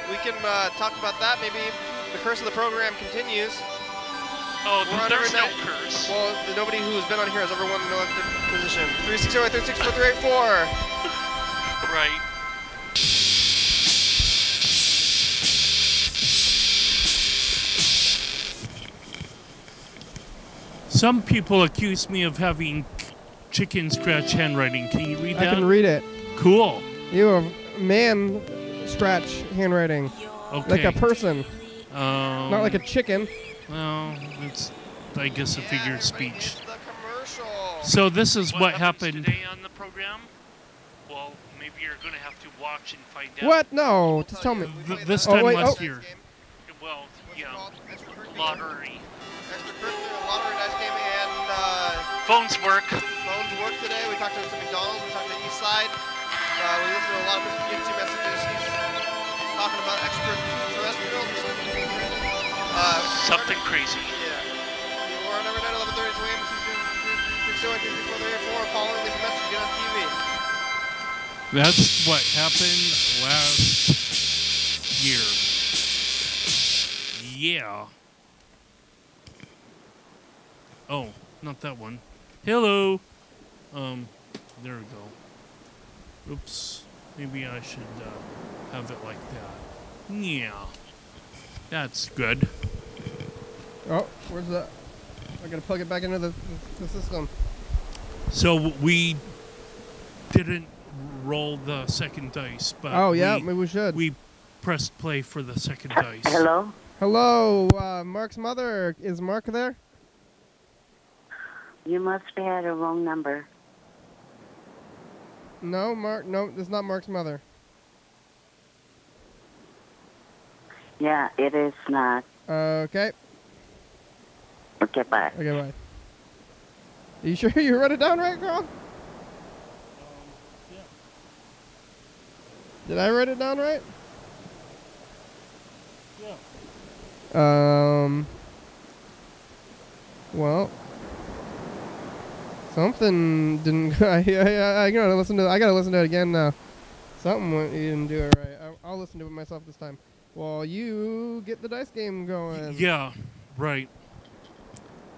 We can talk about that. Maybe the curse of the program continues. Oh, there's no curse. Well, nobody who's been on here has ever won an elected position. 360-836-4384. Right. Some people accuse me of having chicken scratch handwriting. Can you read that? I can read it. Cool. You have man scratch handwriting. Okay. Like a person. Not like a chicken. Well, it's, I guess, a figure of speech. So this is what happened today on the program. Well, maybe you're going to have to watch and find out. What? No, just tell me. This time last year. Well, yeah, lottery. Lottery dice game and phones work. Phones work today. We talked to some McDonald's. We talked to Eastside. We listened to a lot of Mr. Ginsu messages. He's talking about extraterrestrials or something. Something crazy. Yeah. We're on every night 11:30 a.m. 601-234-4. Call and leave a message. Get on TV. That's what happened last year. Yeah. Oh, not that one. Hello. There we go. Oops. Maybe I should have it like that. Yeah. That's good. Oh, where's that? I gotta plug it back into the system. So we didn't roll the second dice, but oh yeah, maybe we should. We pressed play for the second dice. Hello. Hello, Mark's mother. Is Mark there? You must have had a wrong number. No, Mark. No, this is not Mark's mother. Yeah, it is not. Okay. Okay, bye. Okay, bye. Are you sure you wrote it down right, Carl? Yeah. Did I write it down right? Yeah. Well, something didn't. I gotta listen to. I gotta listen to it again now. Something you didn't do it right. I'll listen to it myself this time. Well, you get the dice game going. Yeah, right.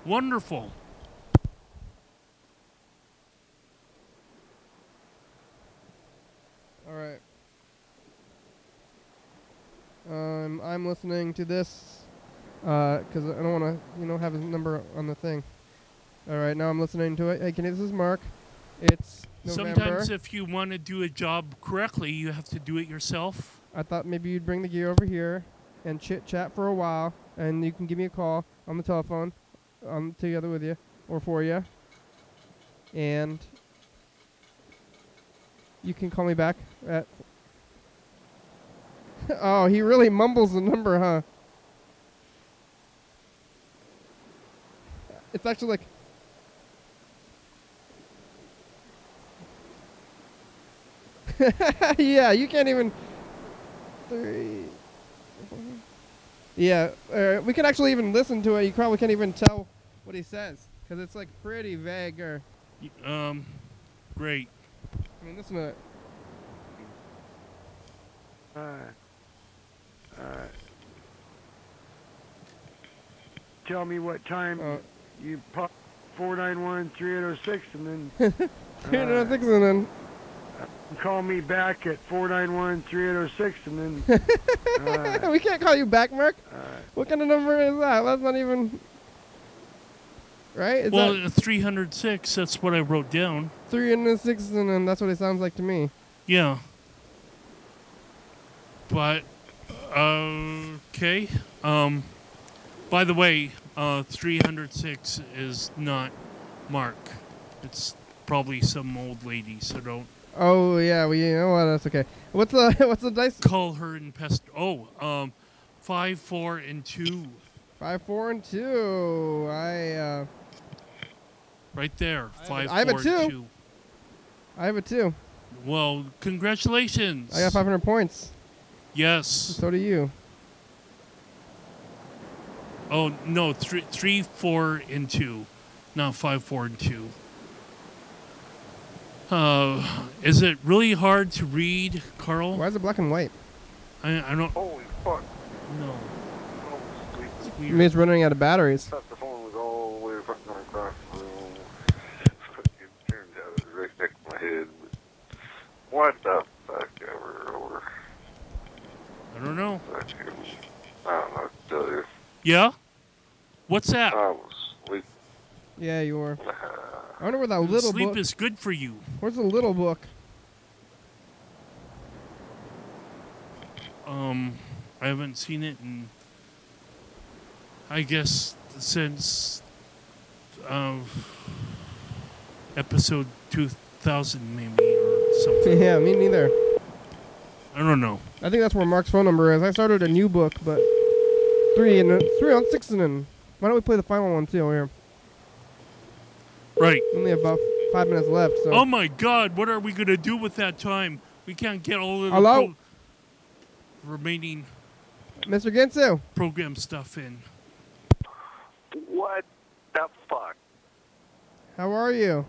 Wonderful. All right. I'm listening to this because I don't want to, have his number on the thing. All right, now I'm listening to it. Hey, this is Mark. It's November. Sometimes if you want to do a job correctly, you have to do it yourself. I thought maybe you'd bring the gear over here and chit-chat for a while, and you can give me a call on the telephone together with you or for you. And you can call me back at... Oh, he really mumbles the number, huh? It's actually like... Yeah, you can't even... 3, 4. Yeah, we can actually even listen to it. You probably can't even tell what he says because it's like pretty vague. Or great. I mean, listen to it. Tell me what time you pop 491-3806 and then 3806 and then call me back at 491-3806 and then we can't call you back, Mark. What kind of number is that? That's not even... Right? Is well, that 306, that's what I wrote down. 306, and then that's what it sounds like to me. Yeah. But, okay. By the way, 306 is not Mark. It's probably some old lady, so don't. Oh, yeah, well, you know what? That's okay. What's the dice? Call her and pest. 5, 4, and 2. 5, 4, and 2. Right there. 5, I have 4, a 2. and 2. I have a 2. Well, congratulations. I got 500 points. Yes. So do you. Oh, no, 3, 4, and 2. Not 5, 4, and 2. Is it really hard to read, Carl? Why is it black and white? I don't... Holy fuck. No. It means it's running out of batteries. Thought the phone was all the way fucking across the room. It turns out it was right next to my head. What the fuck ever? I don't know. I don't know what to tell you. Yeah? What's that? I was asleep. Yeah, you were. I wonder where that little Sleep book... is good for you. Where's the little book? I haven't seen it in, I guess, since episode 2000 maybe or something. Yeah, me neither. I don't know. I think that's where Mark's phone number is. I started a new book, but 3 on 6 and then. Why don't we play the final one too here? Right. Only about 5 minutes left. So. Oh my God! What are we gonna do with that time? We can't get all of the Hello? remaining Mr. Ginsu. program stuff in. What the fuck? How are you?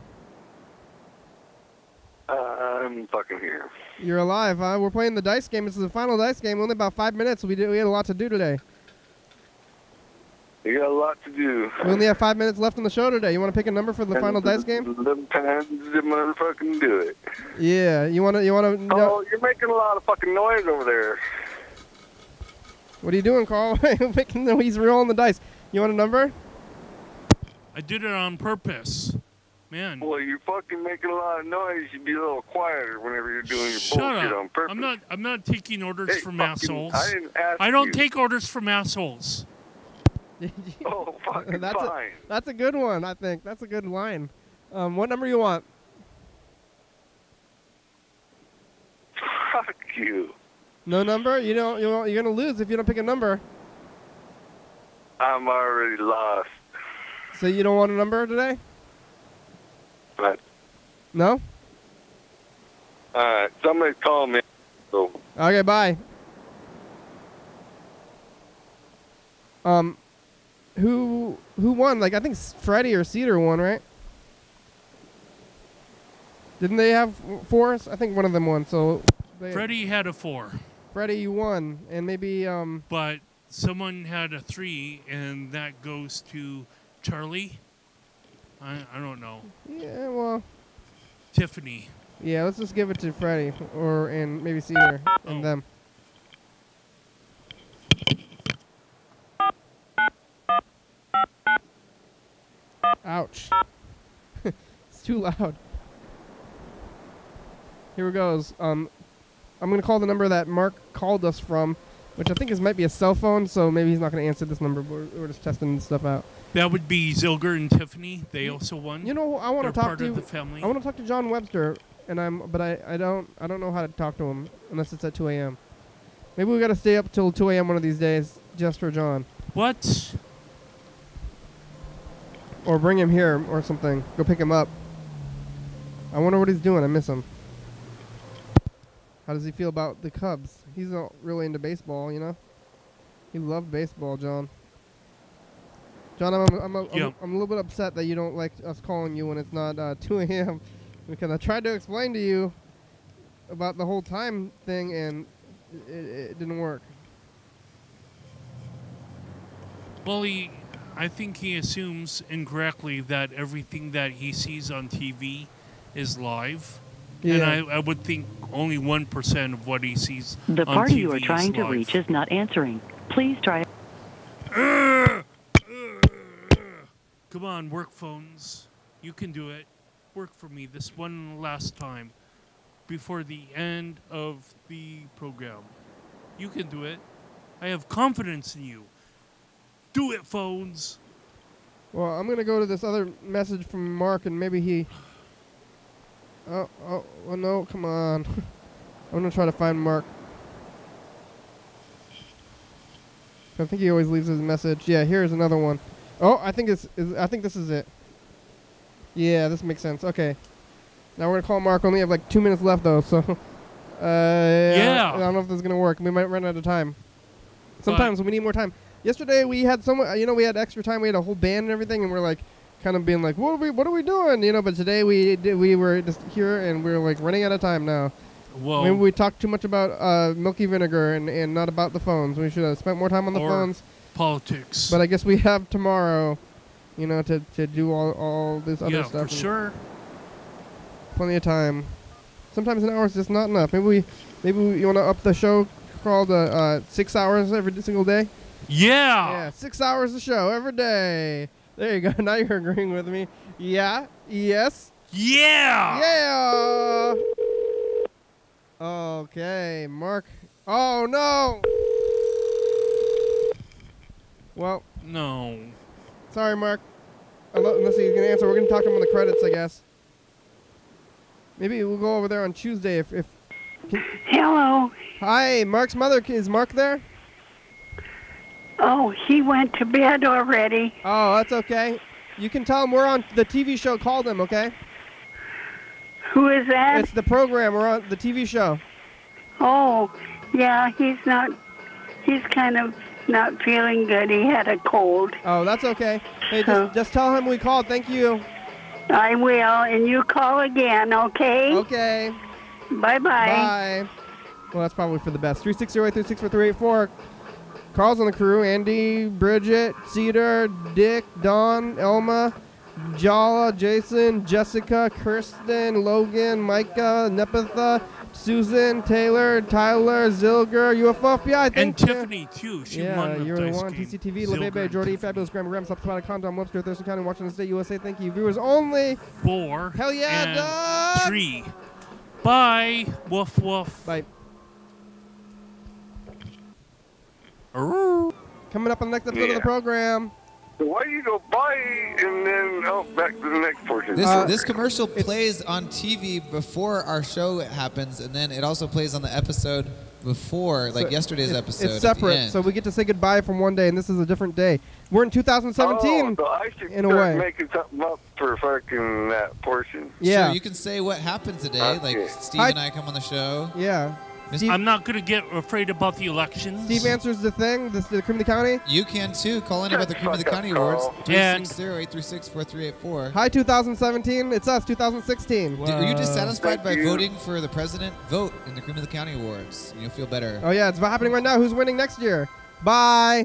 I'm fucking here. You're alive, huh? We're playing the dice game. This is the final dice game. Only about 5 minutes. We had a lot to do today. You got a lot to do. We only have 5 minutes left on the show today. You want to pick a number for the final dice game? Sometimes you motherfucking do it. Yeah. You want to? Oh, you're making a lot of fucking noise over there. What are you doing, Carl? He's rolling the dice. You want a number? I did it on purpose. Man. Well, you're fucking making a lot of noise. You'd be a little quieter whenever you're doing your Shut bullshit up. on purpose. I'm not taking orders from assholes. I didn't ask I don't you. take orders from assholes. Oh, fucking fine. That's a good one, I think. That's a good line. What number you want? Fuck you. No number? You're gonna lose if you don't pick a number. I'm already lost. So you don't want a number today? But No? alright, somebody's calling me. So Okay, bye. Who won? Like, I think Freddie or Cedar won, right? Didn't they have 4s? I think one of them won. So Freddie had a 4. Freddie, you won, and maybe But someone had a 3, and that goes to Charlie. I don't know. Yeah, well. Tiffany. Yeah, let's just give it to Freddie and maybe Cedar and them. Ouch. It's too loud. Here it goes. I'm going to call the number that Mark called us from, which I think might be a cell phone, so maybe he's not going to answer this number, but we're just testing stuff out. That would be Zilger and Tiffany. They also won. You know, I want to They're talk part to of the family. I want to talk to John Webster, but I don't know how to talk to him unless it's at 2 a.m. Maybe we got to stay up till 2 a.m. one of these days just for John. What? Or bring him here or something. Go pick him up. I wonder what he's doing. I miss him. How does he feel about the Cubs? He's not really into baseball, you know? He loved baseball, John. John, I'm a little bit upset that you don't like us calling you when it's not 2 a.m. because I tried to explain to you about the whole time thing and it didn't work. Well, I think he assumes incorrectly that everything that he sees on TV is live. Yeah. And I would think only 1% of what he sees on TV The party you are is trying to live. reach is not answering. Please try. Come on, work phones. You can do it. Work for me this one last time before the end of the program. You can do it. I have confidence in you. Do it, phones. Well, I'm going to go to this other message from Mark, and maybe he... Oh, no, come on. I'm going to try to find Mark. I think he always leaves his message. Yeah, here's another one. Oh, I think this is it. Yeah, this makes sense. Okay. Now we're going to call Mark. Only have like 2 minutes left, though, so... yeah. I don't know if this is going to work. We might run out of time. Sometimes we need more time. Yesterday we had we had extra time. We had a whole band and everything, and we're like, kind of being like, what are we doing? But today we were just here, and we're like running out of time now. Whoa. Maybe we talked too much about Milky Vinegar and not about the phones. We should have spent more time on the phones. Politics. But I guess we have tomorrow, to do all this other stuff. Yeah, for sure. Plenty of time. Sometimes an hour is just not enough. Maybe you want to up the show called 6 hours every single day. Yeah. Yeah, 6 hours a show every day. There you go. Now you're agreeing with me. Yeah. Yes. Yeah. Yeah. Okay, Mark. Oh, no. Well. No. Sorry, Mark. Unless he's going to answer. We're going to talk to him on the credits, I guess. Maybe we'll go over there on Tuesday if Hello. Hi, Mark's mother. Is Mark there? Oh, he went to bed already. Oh, that's okay. You can tell him we're on the TV show. Called him, okay? Who is that? It's the program. We're on the TV show. Oh, yeah, he's kind of not feeling good. He had a cold. Oh, that's okay. Hey, just tell him we called. Thank you. I will, and you call again, okay? Okay. Bye-bye. Bye. Well, that's probably for the best. 360-836-4384. Carl's on the crew. Andy, Bridget, Cedar, Dick, Dawn, Elma, Jala, Jason, Jessica, Kirsten, Logan, Micah, Nepatha, Susan, Taylor, Tyler, Zilger, UFO FBI, and Tiffany, too. She won you're the the one. TCTV, LeBebe, Jordy, Fabulous, Graham, South Dakota, Condom, Webster, Thurston County, Washington State, USA. Thank you. Viewers only. 4. Hell yeah, and dog. 3. Bye. Woof, woof. Bye. Coming up on the next episode of the program. So why do you go bye and then back to the next portion? This commercial plays on TV before our show happens, and then it also plays on the episode before, like yesterday's episode. It's separate, so we get to say goodbye from one day, and this is a different day. We're in 2017, so I should in a way. Making something up for fucking that portion. Yeah. Sure, you can say what happened today, like Steve and I come on the show. Yeah. I'm not going to get afraid about the elections. Steve answers the thing, the cream of the county. You can too. Call in about the cream of the county awards. 360-836-4384. Hi, 2017. It's us, 2016. Are you dissatisfied by voting for the president? Vote in the cream of the county awards. You'll feel better. Oh yeah, it's happening right now. Who's winning next year? Bye.